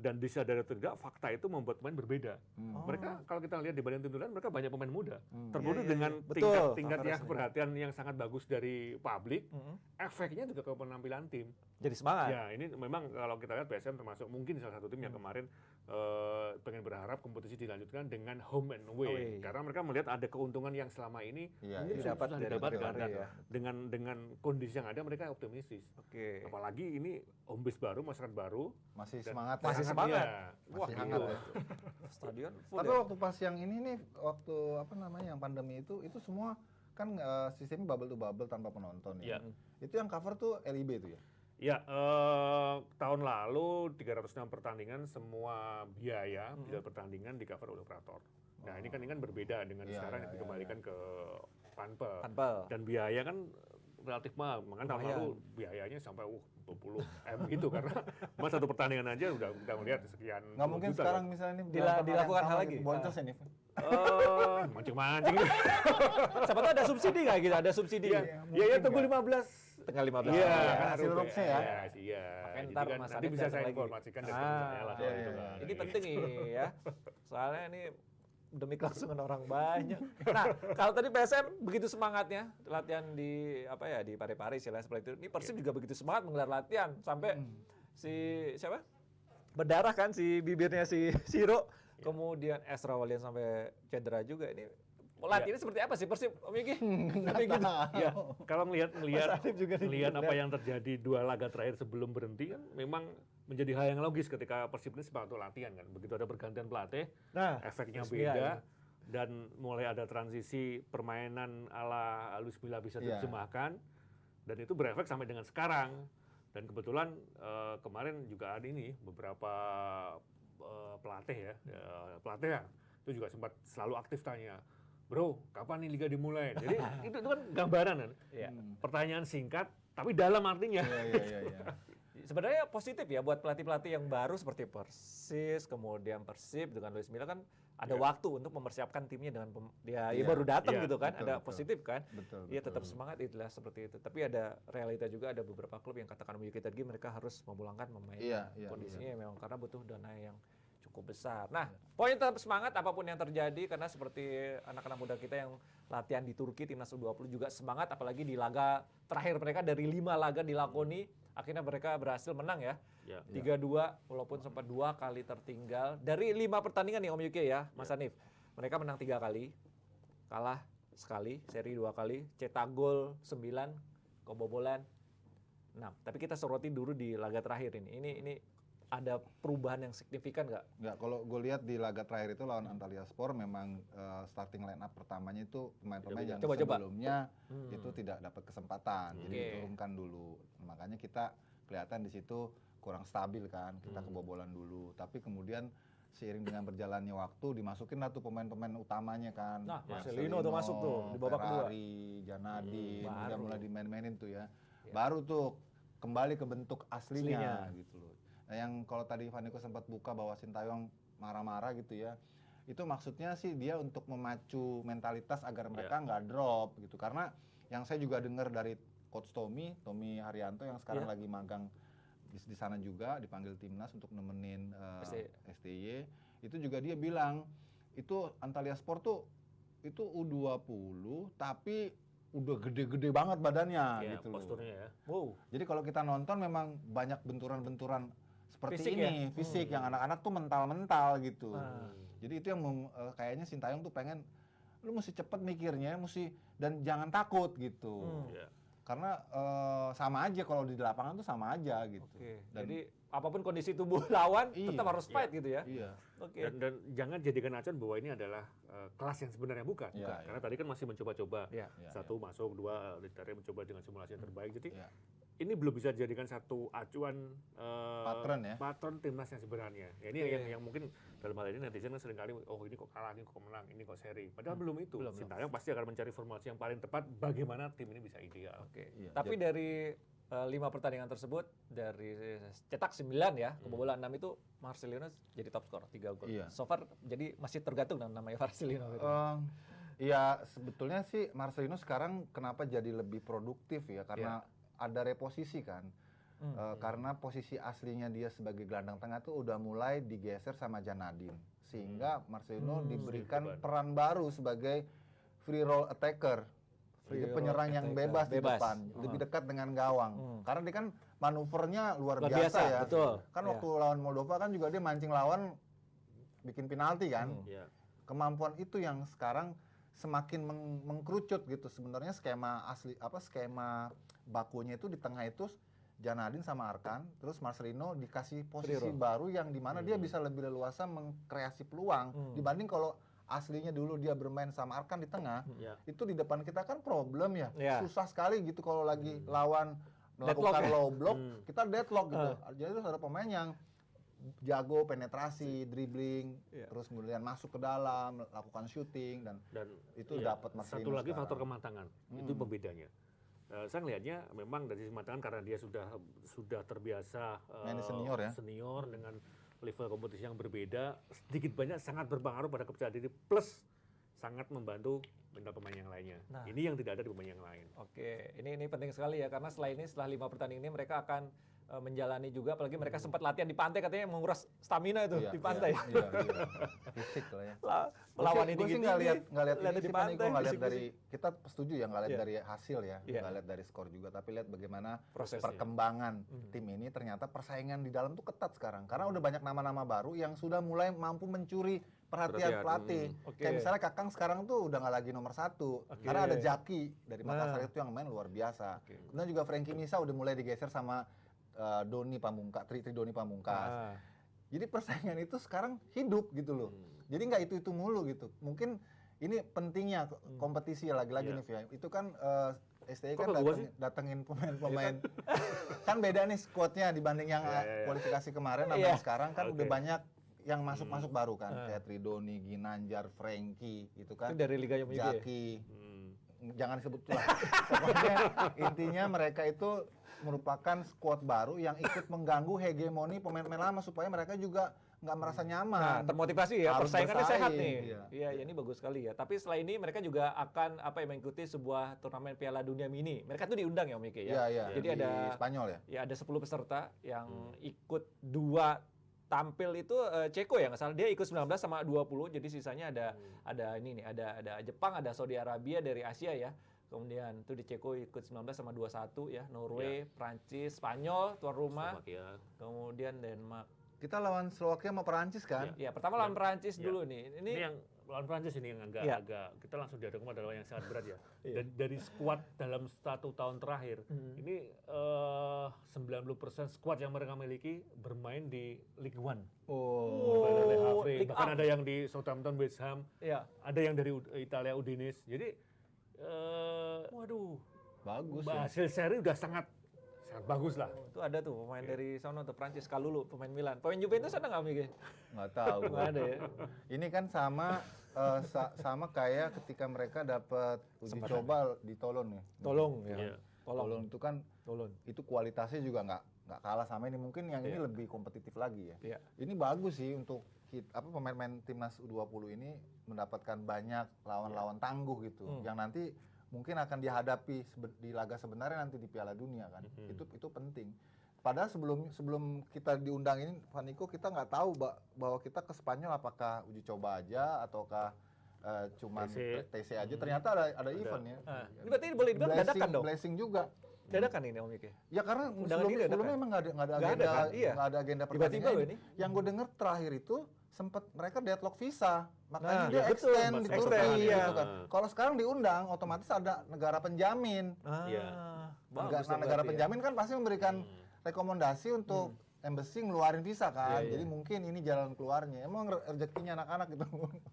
dan disadari atau tidak fakta itu membuat pemain berbeda. Mereka kalau kita lihat dibanding tim lain mereka banyak pemain muda. Terbukti dengan Betul. tingkat yang Tavares perhatian yang sangat bagus dari publik, efeknya juga ke penampilan tim. Jadi semangat. Ya, ini memang kalau kita lihat PSM termasuk mungkin salah satu tim yang kemarin pengen berharap kompetisi dilanjutkan dengan home and away. Karena mereka melihat ada keuntungan yang selama ini mungkin didapat susah dari didapatkan. Parepare ya. Dengan kondisi yang ada mereka optimistis. Oke. Apalagi ini home base baru, masyarakat baru. Masih semangat. Masih ya. semangat. Ya. Masih Wah, hangat gitu. ya. Stadion full. Tapi ya? waktu pas yang ini nih, waktu apa namanya yang pandemi itu semua kan sistemnya bubble to bubble tanpa penonton ya. Itu yang cover tuh LIB itu ya. Ya, tahun lalu 306 pertandingan semua biaya pertandingan di cover oleh operator. Nah, ini kan berbeda dengan sekarang yang dikembalikan ke Panpel. Dan biaya kan relatif mahal. Makanya tahun lalu biayanya sampai 20 M gitu karena mas satu pertandingan aja udah melihat sekian. Nggak mungkin juta, sekarang kan? misalnya ini Dilakukan hal lagi. Boncos ya nih. Mancing-mancing. Siapa tahu ada subsidi nggak gitu? Ada subsidi. Ya tunggu 15. Tinggal 15. Iya, hasil rupsnya ya. Iya. Makanya Jadi ntar kan Mas nanti Hanif bisa datang saya lagi. informasikan dari teman saya lah soal itu kan. Ini penting nih ya. Soalnya ini demi kelangsungan orang banyak. Nah, kalau tadi PSM begitu semangatnya latihan di di Parepare istilahnya seperti itu. Ini Persib juga begitu semangat menggelar latihan sampai si siapa? Berdarah kan si bibirnya si Siro. Kemudian Esra Walian sampai cedera juga. Ini latihannya seperti apa sih Persib? Om Yuki? Ya, kalau melihat juga apa yang terjadi 2 laga terakhir sebelum berhenti kan memang menjadi hal yang logis ketika Persib ini semangat untuk latihan kan. Begitu ada pergantian pelatih, efeknya beda dan mulai ada transisi permainan ala Luis Milla bisa diterjemahkan dan itu berefek sampai dengan sekarang. Dan kebetulan kemarin juga ada ini beberapa pelatih itu juga sempat selalu aktif tanya, bro, kapan nih liga dimulai? Jadi itu kan gambaran kan. Pertanyaan singkat, tapi dalam artinya. Iya. sebenarnya positif ya buat pelatih-pelatih yang baru seperti Persis, kemudian Persib dengan Luis Milla kan ada waktu untuk mempersiapkan timnya dengan dia baru datang gitu kan, betul, ada betul. positif kan. Betul. Iya tetap semangat itulah seperti itu. Tapi ada realita juga, ada beberapa klub yang katakan Oyuki tadi mereka harus memulangkan pemain Iya, kondisinya memang karena butuh dana yang cukup besar. Nah, poin tetap semangat apapun yang terjadi karena seperti anak-anak muda kita yang latihan di Turki timnas U20 juga semangat apalagi di laga terakhir mereka dari 5 laga dilakoni akhirnya mereka berhasil menang ya. Ya. 3-2 walaupun sempat 2 kali tertinggal dari 5 pertandingan nih Om Yuki ya, Mas Hanif. Mereka menang 3 kali, kalah sekali, seri 2 kali, cetak gol 9, kebobolan 6. Tapi kita soroti dulu di laga terakhir ini. Ini ada perubahan yang signifikan nggak? Nggak, kalau gue lihat di laga terakhir itu lawan Antalyaspor memang starting line up pertamanya itu pemain-pemain yang Coba-coba. sebelumnya itu tidak dapat kesempatan, jadi Oke. diturunkan dulu. Makanya kita kelihatan di situ kurang stabil kan, kita kebobolan dulu. Tapi kemudian seiring dengan berjalannya waktu dimasukin lah tuh pemain-pemain utamanya kan. Nah, Marcelino tuh masuk tuh di babak kedua. Ferrari, Janadi, udah baru. mulai dimain-mainin tuh ya. Baru tuh kembali ke bentuk aslinya gitu loh. Nah, yang kalau tadi Vaniko sempat buka bahwa Sintayong marah-marah gitu ya, itu maksudnya sih dia untuk memacu mentalitas agar mereka nggak drop gitu. Karena yang saya juga dengar dari Coach Tommy Haryanto yang sekarang lagi magang di sana juga dipanggil timnas untuk nemenin STY, itu juga dia bilang itu Antalyaspor tuh itu U20 tapi udah gede-gede banget badannya gitu loh. Posturnya ya. Wow. Jadi kalau kita nonton memang banyak benturan-benturan seperti Fisik ini, ya? fisik yang anak-anak tuh mental-mental gitu. Jadi itu yang kayaknya Sintayong tuh pengen lu mesti cepet mikirnya, dan jangan takut gitu. Ya. Karena sama aja kalau di lapangan tuh sama aja gitu. Oke. Dan- Jadi apapun kondisi tubuh lawan Iya, tetap harus fight gitu ya. Iya. Oke. Dan jangan jadikan acuan bahwa ini adalah kelas yang sebenarnya bukan. Iya, iya. Karena tadi kan masih mencoba-coba. Iya. Satu masuk, dua dari mencoba dengan simulasi yang terbaik. Jadi Iya. ini belum bisa dijadikan satu acuan Patron ya? patron timnas yang sebenarnya. Ya, ini yang mungkin dalam hal ini netizen kan seringkali ini kok kalah, ini kok menang, ini kok seri. Padahal belum itu. Sintayong pasti akan mencari formulasi yang paling tepat bagaimana tim ini bisa ideal. Oke. Iya. Tapi dari 5 pertandingan tersebut dari cetak 9 ya, kebobolan 6 itu Marcelino jadi top skor 3 gol. Iya. So far jadi masih tergantung dengan namanya Marcelino gitu. Iya, sebetulnya sih Marcelino sekarang kenapa jadi lebih produktif ya karena ada reposisi kan. Karena posisi aslinya dia sebagai gelandang tengah tuh udah mulai digeser sama Janadin, sehingga Marcelino diberikan peran baru sebagai free roll attacker. Jadi Free penyerang roll yang attacker. bebas di Bebas. depan, lebih dekat dengan gawang. Karena dia kan manuvernya luar Luar biasa biasa, ya. betul. Kan Iya. waktu lawan Moldova kan juga dia mancing lawan bikin penalti kan. Ya. Kemampuan itu yang sekarang semakin mengkerucut gitu. Sebenarnya skema bakunya itu di tengah itu Janadin sama Arkan, terus Marcelino dikasih posisi baru yang dimana dia bisa lebih leluasa mengkreasi peluang dibanding kalau aslinya dulu dia bermain sama Arkan di tengah. Itu di depan kita kan problem ya. Iya. Susah sekali gitu kalau lagi lawan Deadlock melakukan ya? low block, kita deadlock gitu. Jadi harus ada pemain yang jago penetrasi, dribbling, terus kemudian masuk ke dalam, lakukan shooting dan itu dapat Marcelino. Satu lagi sekarang. faktor kematangan. Itu pembedanya. Saya melihatnya memang dari sisi kematangan karena dia sudah terbiasa Main di senior ya? senior dengan level kompetisi yang berbeda, sedikit banyak sangat berpengaruh pada kepercayaan diri plus sangat membantu mental pemain yang lainnya. Nah. Ini yang tidak ada di pemain yang lain. Oke, ini penting sekali ya karena setelah 5 pertandingan ini mereka akan menjalani juga apalagi mereka sempat latihan di pantai katanya menguras stamina itu Iya, di pantai. Iya. Fisik lah ya. Melawan ini Gue sih nggak lihat ini di sih, pantai, Pak Niko, nggak lihat fisik-fisik. dari kita setuju ya nggak lihat Iya. dari hasil ya, Iya. nggak lihat dari skor juga, tapi lihat bagaimana Prosesnya. perkembangan tim ini. Ternyata persaingan di dalam tuh ketat sekarang karena udah banyak nama-nama baru yang sudah mulai mampu mencuri perhatian pelatih. Oke. Kayak misalnya Kakang sekarang tuh udah nggak lagi nomor 1 karena ada Jaki dari Makassar itu yang main luar biasa. Kemudian juga Frankie Misa udah mulai digeser sama Doni Pamungkas, Tri Doni Pamungkas. Jadi persaingan itu sekarang hidup gitu loh. Jadi nggak itu mulu gitu. Mungkin ini pentingnya kompetisi lagi-lagi nih Via. Itu kan STI kan Kok ke gua sih? datengin pemain-pemain. Kan beda nih squadnya dibanding yang kualifikasi kemarin sama yang sekarang kan udah banyak yang masuk baru kan. Kayak Tridoni, Ginanjar, Frankie gitu kan. Itu dari Liga Yomiga ya? Jaki. jangan disebut lah. Pokoknya intinya mereka itu merupakan skuad baru yang ikut mengganggu hegemoni pemain-pemain lama supaya mereka juga nggak merasa Nah, nyaman. termotivasi ya, Harus persaingannya sehat bersaing, nih. iya. Iya, ya, ini bagus sekali ya. Tapi setelah ini mereka juga akan mengikuti sebuah turnamen Piala Dunia Mini. Mereka tuh diundang ya Om Miki ya. Iya. Jadi Di ada Spanyol ya. ya ada 10 peserta yang ikut 2 tampil itu Ceko ya nggak salah, dia ikut 19 sama 20, jadi sisanya ada ini nih, ada Jepang, ada Saudi Arabia dari Asia ya. Kemudian itu di Ceko ikut 19 sama 21 ya, Norway, Prancis, Spanyol tuan rumah, Slovakia. kemudian Denmark. Kita lawan Slovakia sama Perancis kan? Ya, pertama lawan Prancis dulu nih. Ini yang lawan Prancis ini yang agak kita langsung dihadapkan pada lawan yang sangat berat ya. Dan dari skuad dalam 1 tahun terakhir, ini 90% skuad yang mereka miliki bermain di Ligue 1. Pada Le Havre, Ligue bahkan 1. ada yang di Southampton, West Ham, Iya. ada yang dari Italia Udinese. Jadi waduh, Bagus ya. hasil seri udah sangat bagus lah. Itu ada tuh pemain dari sana tuh Prancis, Kalulu, pemain Milan. Pemain Juventus ada nggak Miki? Nggak tahu. Nggak ada ya. Ini kan sama kayak ketika mereka dapat uji coba di Toulon ya. Tolong ya. Iya. Toulon itu kan Tolong. itu kualitasnya juga nggak kalah sama ini, mungkin yang ini lebih kompetitif lagi ya. Iya. Ini bagus sih untuk pemain-pemain timnas U20 ini mendapatkan banyak lawan-lawan tangguh gitu yang nanti mungkin akan dihadapi di laga sebenarnya nanti di Piala Dunia kan. Itu penting. Padahal sebelum kita diundang ini Pak Niko, kita nggak tahu bahwa kita ke Spanyol apakah uji coba aja ataukah cuman TC aja. Ternyata ada event ya. Ini berarti boleh dibilang dadakan dong. Blessing juga. Dadakan ini Om Miki. Ya karena Undangan ini dadakan. sebelumnya emang nggak ada Nggak agenda, ada kan? Iya. nggak ada agenda Tiba-tiba pertandingan. loh ini. Yang gue dengar terakhir itu sempat mereka deadlock visa, makanya Nah, dia iya, betul. extend di Extend, Turki iya. gitu kan. Kalau sekarang diundang, otomatis ada negara penjamin. Iya. Bagus dong Negara berarti ya. penjamin kan pasti memberikan rekomendasi untuk embassy ngeluarin visa kan. Jadi mungkin ini jalan keluarnya. Emang rezekinya anak-anak gitu.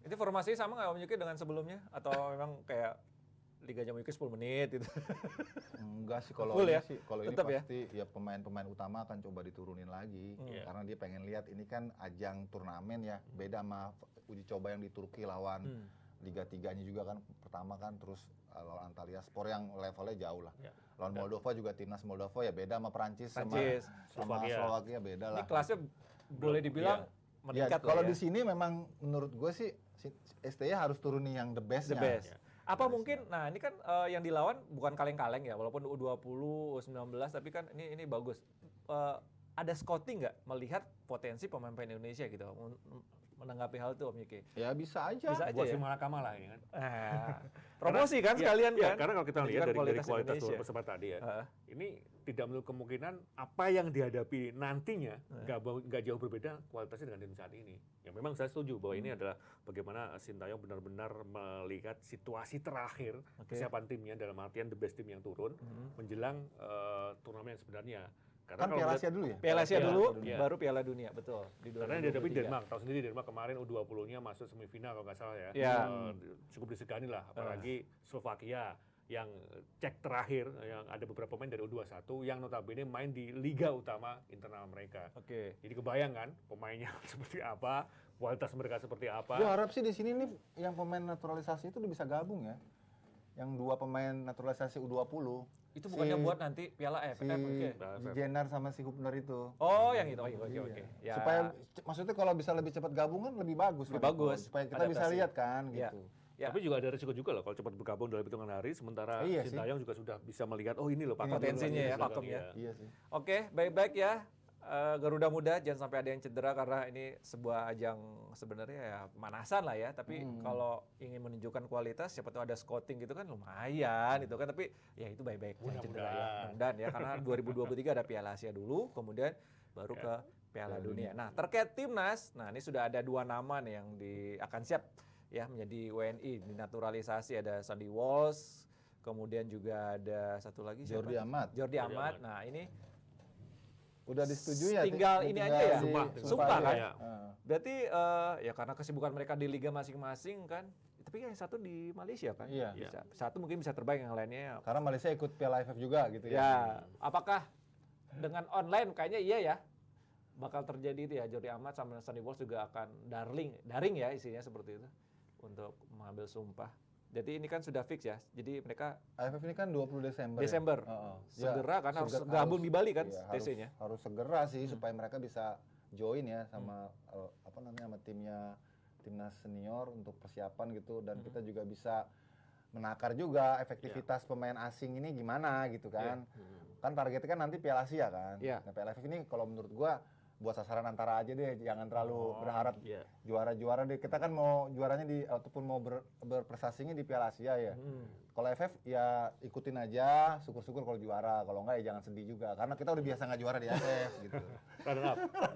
Itu formasinya sama nggak Om Yuki dengan sebelumnya? Atau memang kayak Liga Jam Yuki 10 menit gitu? Enggak sih kalau Full ini ya? sih, kalau ini Tetap ya? pasti ya pemain-pemain utama akan coba diturunin lagi karena dia pengen lihat ini kan ajang turnamen ya, beda sama uji coba yang di Turki lawan Liga 3-nya juga kan pertama kan, terus lawan Antalyaspor yang levelnya jauh lah. Lawan Moldova juga timnas Moldova ya beda sama Prancis. Sama Slovakia beda lah. Ini kelasnya boleh dibilang Ya, meningkat kalau lah ya. di sini memang menurut gue sih STY harus turunin yang the best-nya. The best. Apa mungkin, nah ini kan yang dilawan bukan kaleng-kaleng ya, walaupun U20, U19, tapi kan ini bagus. Ada scouting nggak melihat potensi pemain-pemain Indonesia gitu, menanggapi hal itu Om Yuki? Ya bisa aja. Bisa aja Buat ya? si Malakama lah ini kan. Promosi kan sekalian Iya, kan? karena kalau kita lihat Menunjukkan dari kualitas Indonesia. peserta tadi ya, ini tidak menutup kemungkinan apa yang dihadapi nantinya nggak jauh berbeda kualitasnya dengan tim saat ini. Ya memang saya setuju bahwa ini adalah bagaimana Sintayong benar-benar melihat situasi terakhir kesiapan timnya dalam artian the best team yang turun menjelang turnamen yang sebenarnya. Karena Kan kalau Piala melihat- Asia dulu ya? Piala Asia dulu, Dunia. baru Piala Dunia, betul. Di Karena dia dihadapi 2023. Denmark, tahu sendiri Denmark kemarin U20-nya masuk semifinal kalau nggak salah ya. Iya. Cukup disegani lah, apalagi Slovakia yang cek terakhir yang ada beberapa pemain dari U21 yang notabene main di liga utama internal mereka. Oke. Jadi kebayang kan pemainnya seperti apa, kualitas mereka seperti apa. Gue harap sih di sini nih yang pemain naturalisasi itu udah bisa gabung ya. Yang 2 pemain naturalisasi U20. Itu bukannya buat nanti Piala AFF, oke. Si Jenner sama si Hubner itu. Oh, yang itu. Oke. Ya. Supaya maksudnya kalau bisa lebih cepat gabung kan lebih bagus. Lebih Pak Niko. bagus. Supaya kita bisa Adaptasi. lihat kan Iya. gitu. Ya. Tapi juga ada risiko juga loh kalau cepat bergabung dalam hitungan hari, sementara Iya sih. Sintayong juga sudah bisa melihat, oh ini loh pakem Potensinya duluan ya, di belakang, pakemnya. iya. Iya sih. Oke, baik-baik ya. Garuda Muda jangan sampai ada yang cedera karena ini sebuah ajang sebenarnya ya pemanasan lah ya. Tapi kalau ingin menunjukkan kualitas, siapa tahu ada scouting gitu kan lumayan itu kan. Tapi ya itu baik-baik jangan cedera ya. Mudah-mudahan ya karena 2023 ada Piala Asia dulu, kemudian baru ke Piala Dunia. Nah terkait timnas, nah ini sudah ada 2 nama nih yang akan siap ya menjadi WNI dinaturalisasi, ada Sandy Walsh, kemudian juga ada satu lagi siapa? Jordi Amat. Jordi Amat. Nah ini Udah disetujui ya? Tinggal ini aja ya? Sumpah kan? Iya. berarti ya karena kesibukan mereka di liga masing-masing kan. Tapi yang satu di Malaysia kan. Iya. Bisa. Satu mungkin bisa terbang, yang lainnya. Karena Malaysia ikut Piala AFF juga gitu ya. Ya, apakah dengan online kayaknya iya ya. Bakal terjadi itu ya, Jordi Amat sama Sandy Walsh juga akan daring ya isinya seperti itu untuk mengambil sumpah. Jadi ini kan sudah fix ya. Jadi mereka AFF ini kan 20 Desember. Desember. Segera karena harus gabung di Bali kan iya, TC-nya. Harus segera sih supaya mereka bisa join ya sama sama timnas senior untuk persiapan gitu, dan kita juga bisa menakar juga efektivitas pemain asing ini gimana gitu kan. Kan targetnya kan nanti Piala Asia kan. Iya. Nah, Piala AFF ini kalau menurut gua buat sasaran antara aja deh, jangan terlalu berharap juara-juara deh. Kita kan mau juaranya ataupun mau berprestasinya di Piala Asia ya. Kalau AFF ya ikutin aja, syukur-syukur kalau juara. Kalau enggak ya jangan sedih juga, karena kita udah biasa nggak juara di AFF gitu.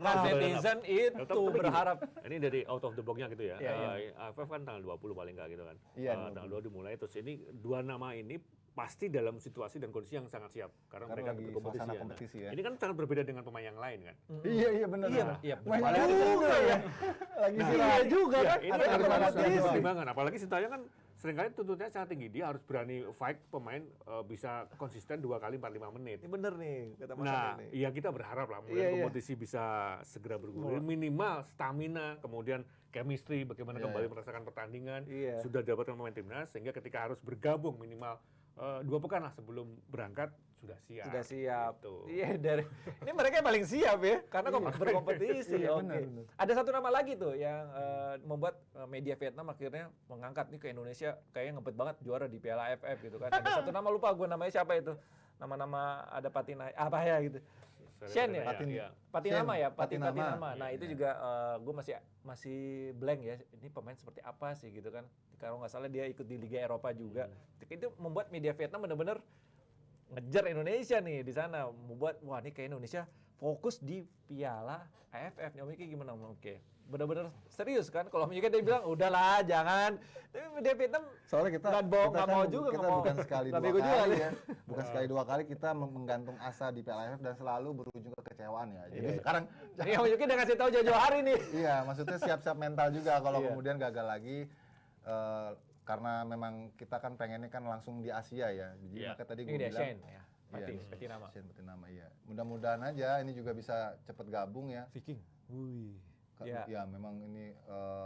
Nah, netizen itu Tapi berharap. Ini dari out of the box-nya gitu ya. Iya, AFF kan tanggal 20 paling nggak gitu kan. Iya, Tanggal 2 dimulai, terus ini dua nama ini pasti dalam situasi dan kondisi yang sangat siap karena mereka lagi berkompetisi suasana ya. kompetisi ya. Ini kan sangat berbeda dengan pemain yang lain kan. Iya benar. Iya, Banyak juga ya. Lagi iya juga kan. Ini Ada harus kompetisi. pertimbangan. Apalagi Sintayong kan seringkali tuntutannya sangat tinggi. Dia harus berani fight pemain bisa konsisten 2 kali 45 menit. Ini bener nih kata Mas Nah, Andi nih. ya kita berharap lah Iya. kompetisi bisa segera bergulir. Minimal stamina, kemudian chemistry, bagaimana kembali merasakan pertandingan, Iya. sudah dapatkan pemain timnas, sehingga ketika harus bergabung minimal 2 pekan lah sebelum berangkat sudah siap. Sudah siap. Gitu. Iya, ini mereka yang paling siap ya, karena berkompetisi. Iya, Oke. benar. Ada satu nama lagi tuh yang membuat media Vietnam akhirnya mengangkat nih ke Indonesia, kayaknya ngebet banget juara di Piala AFF gitu kan. Ada satu nama, lupa gue namanya siapa itu. Nama-nama ada Patina apa ya gitu. Shen ya? Patinama ya, Patinama. Nah, itu juga gue masih blank ya. Ini pemain seperti apa sih gitu kan. Kalau nggak salah dia ikut di Liga Eropa juga. Itu membuat media Vietnam benar-benar ngejar Indonesia nih di sana. Membuat wah ini kayak Indonesia fokus di Piala AFF. Om Yiki gimana? Oke. Benar-benar serius kan? Kalau Om Yiki dia bilang udahlah jangan. Tapi media Vietnam Soalnya kita nggak mau juga, kita nggak mau. bukan sekali Nggak dua bego juga kali nih. ya. Bukan sekali 2 kali kita menggantung asa di Piala AFF dan selalu berujung kekecewaan ya. Jadi sekarang Ini Om Yiki udah ngasih tahu jauh-jauh hari nih. iya, maksudnya siap-siap mental juga kalau kemudian gagal lagi, karena memang kita kan pengennya kan langsung di Asia ya. Jadi makanya tadi gue Ini dia bilang Shen ya. Patinama. Shen Patinama iya. Mudah-mudahan aja ini juga bisa cepet gabung ya. Viking. Wih. Ya memang ini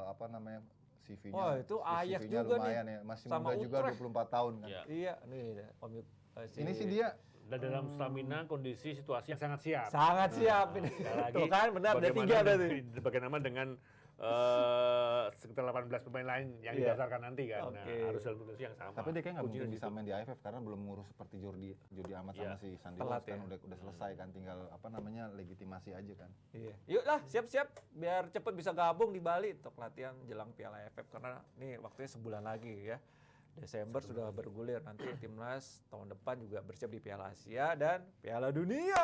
apa namanya CV-nya. Wah, itu Ajax CV-nya juga nih. lumayan ya. Masih Sama muda juga, Utrecht. 24 tahun kan. Iya, nih Om Yuk. Ini sih dia Dan dalam stamina, kondisi, situasi yang sangat siap. sangat siap ini. Sekali lagi, Tuh kan benar ada 3 berarti. Bagaimana dengan sekitar 18 pemain lain yang Iya. didaftarkan nanti kan. Nah, Oke. harus dalam kondisi yang sama. tapi dia kayak nggak Kuncinya mungkin di bisa situ. main di AFF karena belum ngurus seperti Jordi Amat sama Iya. si Sandy Telat Walsh kan ya. udah selesai kan, tinggal apa namanya legitimasi aja kan. Iya. Yuk lah, siap-siap biar cepet bisa gabung di Bali untuk latihan jelang Piala AFF karena nih waktunya sebulan lagi ya. Desember sudah bergulir, nanti timnas tahun depan juga bersiap di Piala Asia dan Piala Dunia.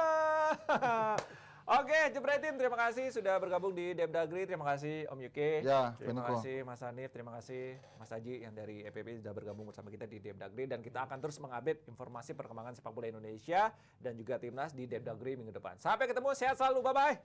Oke, Jepretin, terima kasih sudah bergabung di Depdagri. Terima kasih Om Yuke. Ya, Terima Peniko. kasih Mas Hanif, terima kasih Mas Haji yang dari EPP sudah bergabung bersama kita di Depdagri, dan kita akan terus mengupdate informasi perkembangan sepak bola Indonesia dan juga timnas di Depdagri minggu depan. Sampai ketemu, sehat selalu, bye-bye.